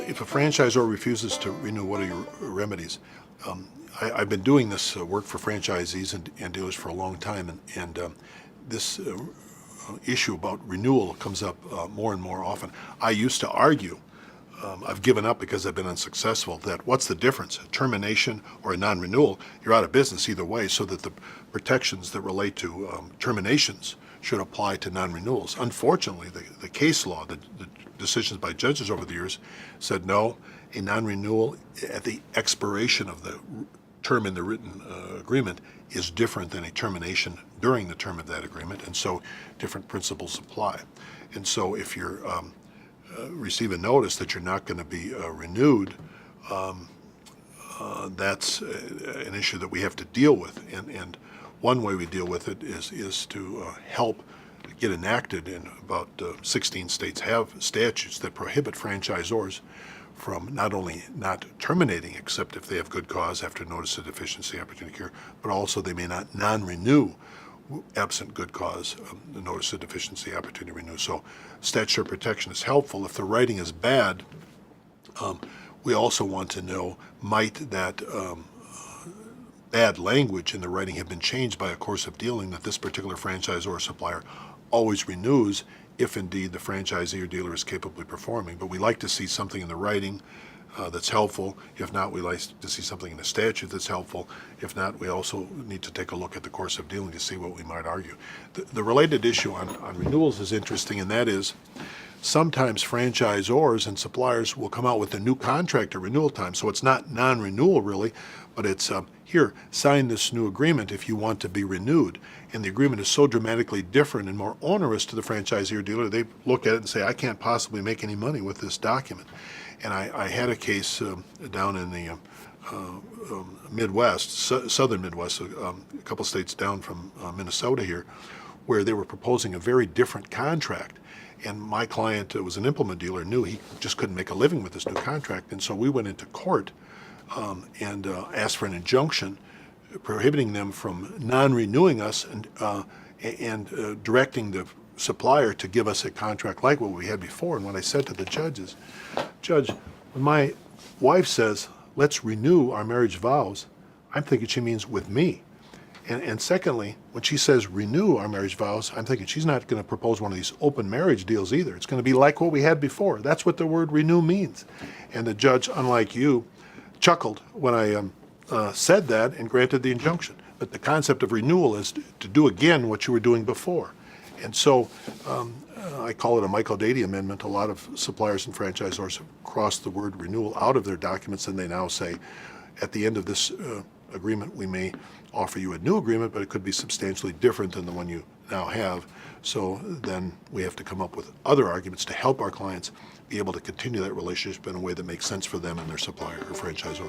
If a franchisor refuses to renew, what are your remedies? I've been doing this work for franchisees and dealers for a long time, and this issue about renewal comes up more and more often. I used to argue, I've given up because I've been unsuccessful, that what's the difference, a termination or a non-renewal? You're out of business either way, so that the protections that relate to terminations should apply to non-renewals. Unfortunately, the case law, the decisions by judges over the years said no, a non-renewal at the expiration of the term in the written agreement is different than a termination during the term of that agreement, and so different principles apply. And so if you're receive a notice that you're not going to be renewed, that's an issue that we have to deal with. And one way we deal with it is to help get enacted, and about 16 states have statutes that prohibit franchisors from not only not terminating except if they have good cause after notice of deficiency, opportunity to cure, but also they may not non-renew absent good cause, the notice of deficiency, opportunity to renew. So statutory protection is helpful. If the writing is bad, we also want to know, might that bad language in the writing have been changed by a course of dealing that this particular franchisor or supplier always renews if indeed the franchisee or dealer is capably performing. But we like to see something in the writing that's helpful. If not, we like to see something in the statute that's helpful. If not, we also need to take a look at the course of dealing to see what we might argue. The related issue on renewals is interesting, and that is sometimes franchisors and suppliers will come out with a new contract at renewal time. So it's not non-renewal really, but it's here, sign this new agreement if you want to be renewed. And the agreement is so dramatically different and more onerous to the franchisee or dealer, they look at it and say, I can't possibly make any money with this document. And I had a case down in the Midwest, southern Midwest, a couple states down from Minnesota here, where they were proposing a very different contract. And my client was an implement dealer, knew he just couldn't make a living with this new contract. And so we went into court and asked for an injunction prohibiting them from non-renewing us and directing the supplier to give us a contract like what we had before. And what I said to the judge is, Judge, when my wife says, let's renew our marriage vows, I'm thinking she means with me. And secondly, when she says renew our marriage vows, I'm thinking she's not going to propose one of these open marriage deals either. It's going to be like what we had before. That's what the word renew means. And the judge, unlike you, chuckled when I said that and granted the injunction. But the concept of renewal is to do again what you were doing before. And so I call it a Michael Dady amendment. A lot of suppliers and franchisors have crossed the word renewal out of their documents, and they now say, at the end of this agreement, we may offer you a new agreement, but it could be substantially different than the one you now have. So then we have to come up with other arguments to help our clients be able to continue that relationship in a way that makes sense for them and their supplier or franchisor.